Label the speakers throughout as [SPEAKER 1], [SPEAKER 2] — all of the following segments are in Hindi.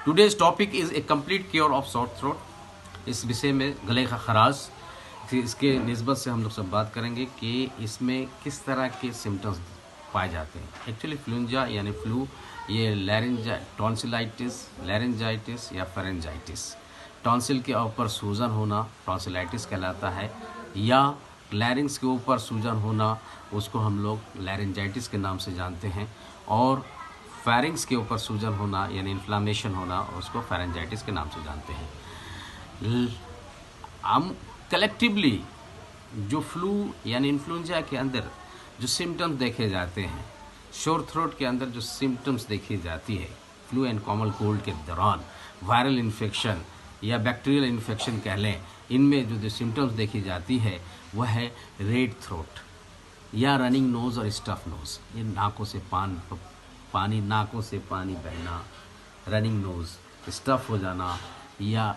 [SPEAKER 1] Today's topic is a complete cure of sore throat. इस विषय में गले का खराश इसके निस्बत से हम लोग सब बात करेंगे कि इसमें किस तरह के सिम्टम्स पाए जाते हैं। एक्चुअली फ्लूंजा यानी फ्लू, ये लैरेंजाइटिस या फेरेंजाइटिस, टॉन्सिल के ऊपर सूजन होना टॉन्सिलाइटिस कहलाता है, या लैरिंग्स के ऊपर सूजन होना उसको हम लोग लैरेंजाइटिस के नाम से जानते हैं, और फेरिंग्स के ऊपर सूजन होना यानी इन्फ्लामेशन होना उसको फेरेंजाइटिस के नाम से जानते हैं। हम कलेक्टिवली जो फ्लू यानी इन्फ्लुएंजा के अंदर जो सिम्टम्स देखे जाते हैं, शोर थ्रोट के अंदर जो सिम्टम्स देखी जाती है फ्लू एंड कॉमन कोल्ड के दौरान, वायरल इन्फेक्शन या बैक्टीरियल इन्फेक्शन कह लें, इनमें जो सिम्टम्स देखी जाती है वह है रेड थ्रोट या रनिंग नोज़ और स्टफ नोज़। ये नाकों से पानी नाकों से पानी बहना, रनिंग नोज़, स्टफ हो जाना या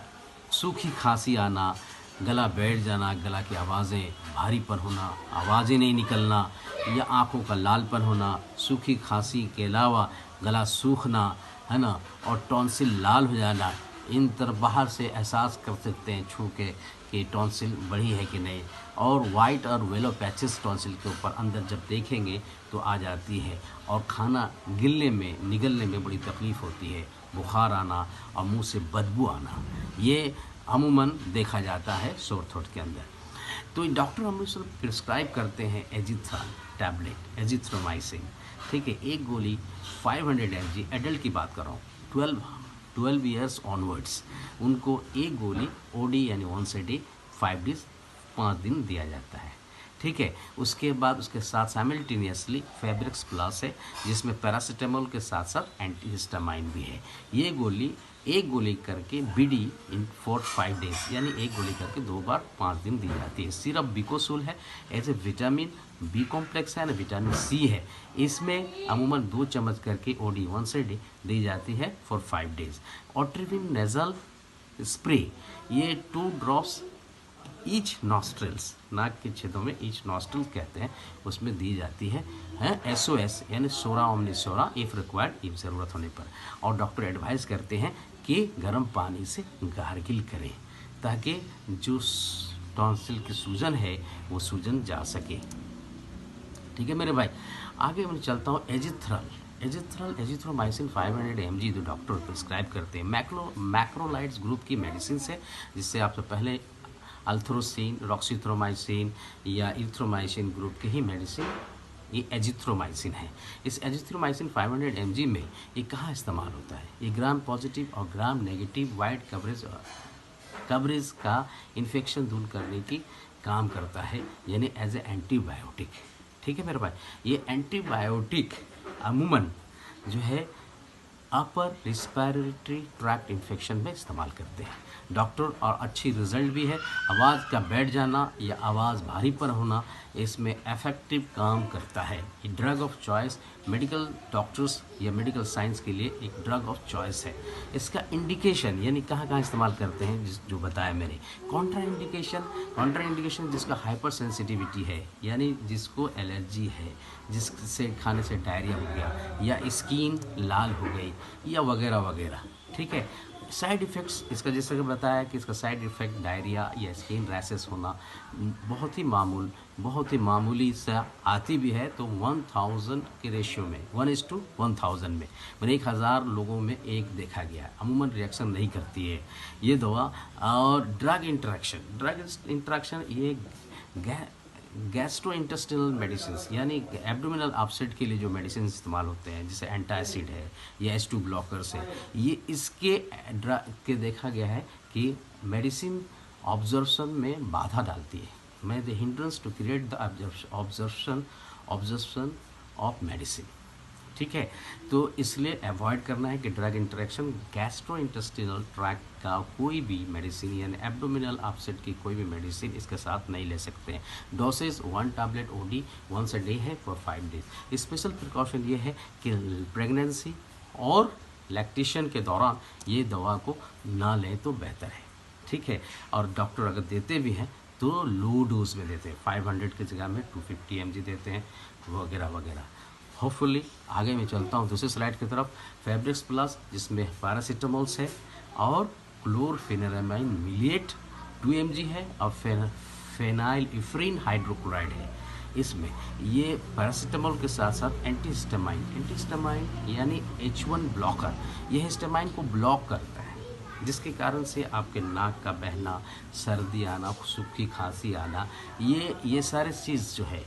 [SPEAKER 1] सूखी खांसी आना, गला बैठ जाना, गला की आवाज़ें भारीपन होना, आवाज़ें नहीं निकलना, या आँखों का लालपन होना, सूखी खांसी के अलावा गला सूखना, है ना, और टॉन्सिल लाल हो जाना। इन तरह बाहर से एहसास कर सकते हैं छू के कि टॉन्सिल बढ़ी है कि नहीं, और वाइट और येलो पैचेस टॉन्सिल के ऊपर अंदर जब देखेंगे तो आ जाती है, और खाना गिलने में निगलने में बड़ी तकलीफ़ होती है, बुखार आना और मुंह से बदबू आना, ये अमूमन देखा जाता है सोर थ्रोट के अंदर। तो डॉक्टर हमेशा प्रिस्क्राइब करते हैं एजिथ्रॉन टैबलेट, एजिथ्रोमाइसिन, ठीक है, एक गोली 500 mg, एडल्ट की बात कर रहा हूँ 12 ईयर्स ऑनवर्ड्स, उनको एक गोली ओडी यानी वंस ए डे 5 डेज 5 दिन दिया जाता है, ठीक है। उसके बाद उसके साथ साइमल्टेनियसली फेब्रिक्स प्लस है जिसमें पैरासीटामोल के साथ साथ एंटीहिस्टामाइन भी है। ये गोली एक गोली करके बीडी इन 4-5 डेज यानी एक गोली करके 2 बार 5 दिन दी जाती है। सिरप बिकोसूल है, ऐसे विटामिन बी कॉम्प्लेक्स है ना, विटामिन सी है, इसमें अमूमन 2 चम्मच करके ओडी वंस ए डे दी जाती है फॉर 5 डेज। ऑट्रिविन नेजल स्प्रे, ये 2 ड्रॉप्स ईच नॉस्ट्रल्स, नाक के छेदों में ईच नॉस्ट्रल कहते हैं, उसमें दी जाती है SOS यानी सोरा ओमनीसोरा इफ़ रिक्वायर्ड, इफ ज़रूरत होने पर। और डॉक्टर एडवाइस करते हैं कि गर्म पानी से गार्गिल करें ताकि जो टॉन्सिल की सूजन है वो सूजन जा सके, ठीक है मेरे भाई। आगे मैं चलता हूँ एजिथ्रोमाइसिन 500 mg जो डॉक्टर प्रिस्क्राइब करते हैं मैक्रोलाइड्स ग्रुप की मेडिसिन है, जिससे आपसे पहले अल्थ्रोसिन, रॉक्सीथ्रोमाइसिन या इरिथ्रोमाइसिन ग्रुप के ही मेडिसिन ये एजिथ्रोमाइसिन है। इस एजिथ्रोमाइसिन 500 mg में ये कहाँ इस्तेमाल होता है? ये ग्राम पॉजिटिव और ग्राम नेगेटिव वाइड कवरेज का इन्फेक्शन दूर करने की काम करता है, यानी एज ए एंटीबायोटिक, ठीक है मेरे भाई। ये एंटीबायोटिक अमूमन जो है अपर रिस्पायरेटरी ट्रैक्ट इन्फेक्शन में इस्तेमाल करते हैं डॉक्टर, और अच्छी रिजल्ट भी है। आवाज़ का बैठ जाना या आवाज़ भारीपन होना इसमें इफेक्टिव काम करता है। ये drug of choice medical doctors या मेडिकल साइंस के लिए एक ड्रग ऑफ चॉइस है। इसका इंडिकेशन यानी कहाँ कहाँ इस्तेमाल करते हैं जो बताया मैंने। कॉन्ट्रा इंडिकेशन जिसका हाइपर सेंसिटिविटी है यानी जिसको एलर्जी है, जिससे खाने से डायरिया हो गया या स्किन लाल हो गई या वगैरह वगैरह, ठीक है। साइड इफ़ेक्ट्स इसका जैसा कि बताया कि इसका साइड इफ़ेक्ट डायरिया या स्किन रैशेस होना बहुत ही मामूली सा आती भी है। तो 1000 के रेशियो में 1:1000 में मैंने 1000 लोगों में एक देखा गया है। अमूमन रिएक्शन नहीं करती है ये दवा। और ड्रग इंट्रैक्शन ये गैस्ट्रो इंटेस्टिनल मेडिसिन यानी एब्डोमिनल अपसेट के लिए जो मेडिसिन इस्तेमाल होते हैं, जैसे एंटासिड है या H2 ब्लॉकर्स है, ये इसके ड्रग के देखा गया है कि मेडिसिन ऑब्जर्प्शन में बाधा डालती है, मैं the hindrance to create the absorption of medicine, ठीक है। तो इसलिए अवॉइड करना है कि drug interaction gastro intestinal tract का कोई भी मेडिसिन यानी एब्डोमिनल अपसेट की कोई भी मेडिसिन इसके साथ नहीं ले सकते हैं। Dosage 1 tablet OD once a day है फॉर 5 डेज। स्पेशल प्रिकॉशन ये है कि प्रेगनेंसी और लैक्टेशन के दौरान ये दवा को ना लें तो बेहतर है, ठीक है। और डॉक्टर अगर देते भी हैं तो लो डोज में देते हैं, 500 की जगह में 250 mg देते हैं वगैरह वगैरह। होपफुली आगे मैं चलता हूँ दूसरे स्लाइड की तरफ। फैब्रिक्स प्लस जिसमें पैरासीटामोल्स है और क्लोरफेनेरामाइन मिलिएट 2 mg है और फेनाइल इफ्रीन हाइड्रोक्लोराइड है इसमें। ये पैरासीटामोल के साथ साथ एंटीहिस्टामाइन यानी H1 ब्लॉकर, ये हिस्टामाइन को ब्लॉक करता है, जिसके कारण से आपके नाक का बहना, सर्दी आना, सूखी खांसी आना, ये सारे चीज़ जो है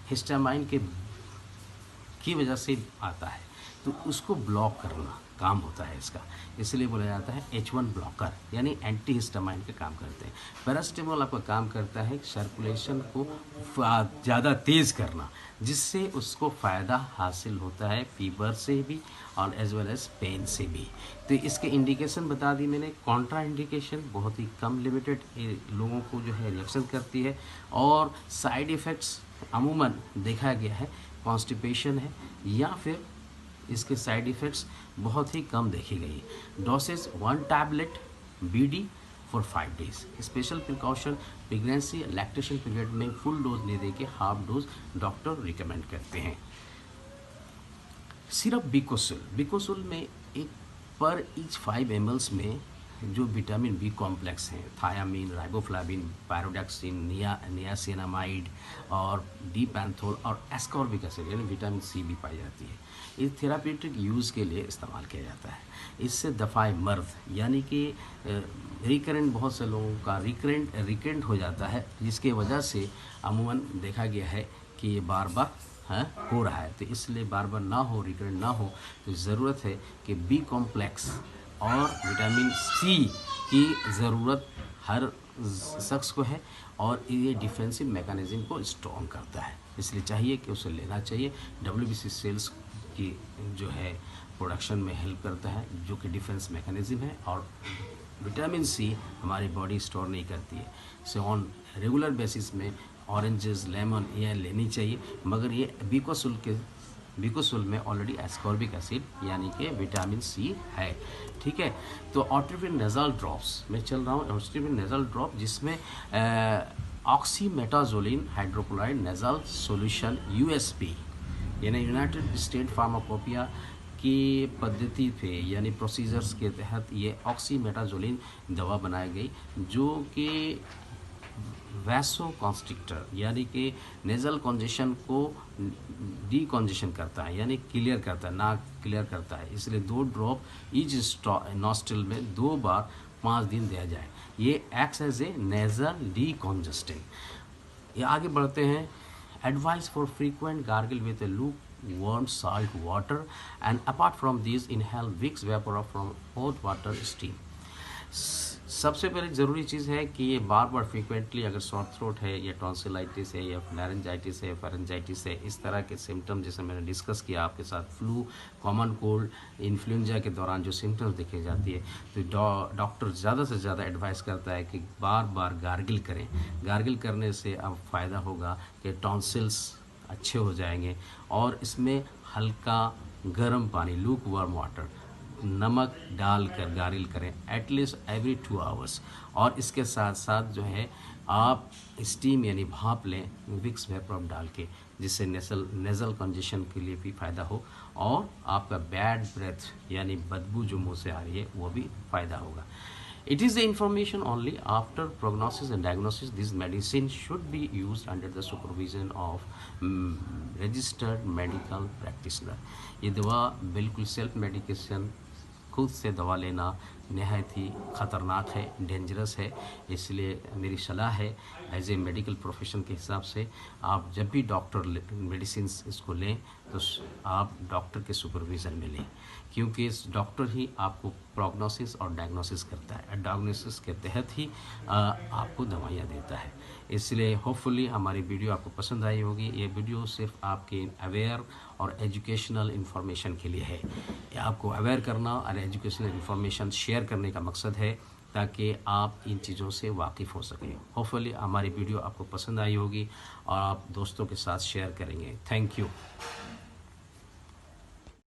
[SPEAKER 1] हिस्टामाइन की वजह से आता है, तो उसको ब्लॉक करना काम होता है इसका, इसलिए बोला जाता है H1 ब्लॉकर, यानी एंटी हिस्टामाइन का काम करते हैं। पैरासीटामोल आपका काम करता है सर्कुलेशन को ज़्यादा तेज़ करना, जिससे उसको फ़ायदा हासिल होता है फीवर से भी और एज वेल एज पेन से भी। तो इसके इंडिकेशन बता दी मैंने। कॉन्ट्रा इंडिकेशन बहुत ही कम लिमिटेड लोगों को जो है रिएक्शन करती है, और साइड इफ़ेक्ट्स अमूमन देखा गया है कॉन्स्टिपेशन है, या फिर इसके साइड इफ़ेक्ट्स बहुत ही कम देखी गई। Dosage 1 tablet BD for 5 days. Special precaution pregnancy lactation period में फुल डोज ले दे के हाफ डोज डॉक्टर रिकमेंड करते हैं। सिरप बिकोसुल में एक पर ईच 5 ml में जो विटामिन बी कॉम्प्लेक्स हैं, थायामीन, राइबोफ्लाविन, पायरोडक्सिन, नियासिनामाइड और डीपैंथोल और एस्कॉर्बिक एसिड यानी विटामिन सी भी पाई जाती है। इस थेराप्यूटिक यूज़ के लिए इस्तेमाल किया जाता है। इससे दफ़ाए मर्द यानी कि रिकरेंट, बहुत से लोगों का रिकरेंट हो जाता है, जिसके वजह से अमूमन देखा गया है कि ये बार बार हो रहा है। तो इसलिए बार बार ना हो, रिकरेंट ना हो, तो ज़रूरत है कि बी कॉम्प्लेक्स और विटामिन सी की ज़रूरत हर शख्स को है, और ये डिफेंसिव मैकेनिज़्म को स्ट्रॉन्ग करता है, इसलिए चाहिए कि उसे लेना चाहिए। WBC सेल्स की जो है प्रोडक्शन में हेल्प करता है, जो कि डिफेंस मैकेनिज़्म है, और विटामिन सी हमारी बॉडी स्टोर नहीं करती है। सो ऑन रेगुलर बेसिस में ऑरेंजेस, लेमन ये लेनी चाहिए, मगर ये बिकोसुल में ऑलरेडी एस्कॉर्बिक एसिड यानी कि विटामिन सी है। ठीक है, तो ऑट्रिविन नेज़ल ड्रॉप्स में चल रहा हूँ। ऑट्रिविन नेज़ल ड्रॉप जिसमें ऑक्सीमेटाजोलिन हाइड्रोक्लोराइड नेज़ल सॉल्यूशन USP यानी यूनाइटेड स्टेट फार्माकोपिया की पद्धति पे यानी प्रोसीजर्स के तहत ये ऑक्सीमेटाजोलिन दवा बनाई गई, जो कि वैसो कॉन्स्ट्रिक्टर यानी कि नेज़ल कॉन्जेशन को डीकॉन्जेशन करता है, यानी क्लियर करता है, नाक क्लियर करता है। इसलिए 2 ड्रॉप ईच नॉस्ट्रिल में 2 बार 5 दिन दिया जाए। ये एक्ट्स एज ए नेज़ल डीकॉन्जेस्टिंग। ये आगे बढ़ते हैं। Advice for frequent gargle with A lukewarm salt water, and apart from these inhale Vicks vapor from hot water steam। सबसे पहले ज़रूरी चीज़ है कि ये बार बार फ्रीक्वेंटली अगर सॉर थ्रोट है या टॉन्सिलाइटिस है या लैरिंजाइटिस है, फेरेंजाइटिस है, इस तरह के सिम्टम जैसे मैंने डिस्कस किया आपके साथ, फ्लू, कॉमन कोल्ड, इन्फ्लुएंजा के दौरान जो सिम्टम्स दिखे जाती है, तो डॉक्टर ज़्यादा से ज़्यादा एडवाइस करता है कि बार बार गार्गिल करें। गार्गिल करने से अब फ़ायदा होगा कि टॉन्सिल्स अच्छे हो जाएंगे, और इसमें हल्का गर्म पानी, लूक वार्म वाटर, नमक डालकर गार्गिल करें एटलीस्ट एवरी 2 आवर्स। और इसके साथ साथ जो है आप स्टीम यानी भाप लें विक्स वेपर डाल के, जिससे नेज़ल कंजेशन के लिए भी फ़ायदा हो, और आपका बैड ब्रेथ यानी बदबू जो मुँह से आ रही है वो भी फ़ायदा होगा। It is the information only after prognosis and diagnosis. This medicine should be used under the supervision of registered medical practitioner। ये दवा बिल्कुल सेल्फ मेडिकेशन, खुद से दवा लेना नहायत ही ख़तरनाक है, डेंजरस है। इसलिए मेरी सलाह है एज ए मेडिकल प्रोफेशन के हिसाब से, आप जब भी डॉक्टर मेडिसिन इसको लें तो आप डॉक्टर के सुपरविज़न में लें, क्योंकि इस डॉक्टर ही आपको प्रोग्नोसिस और डायग्नोसिस करता है, डायग्नोसिस के तहत ही आपको दवाइयाँ देता है। इसलिए होपफुली हमारी वीडियो आपको पसंद आई होगी। ये वीडियो सिर्फ आपके अवेयर और एजुकेशनल इन्फॉर्मेशन के लिए है। आपको अवेयर करना और एजुकेशनल इन्फॉर्मेशन शेयर करने का मकसद है, ताकि आप इन चीज़ों से वाकिफ़ हो सकें। होपफुली हमारी वीडियो आपको पसंद आई होगी और आप दोस्तों के साथ शेयर करेंगे। Thank you.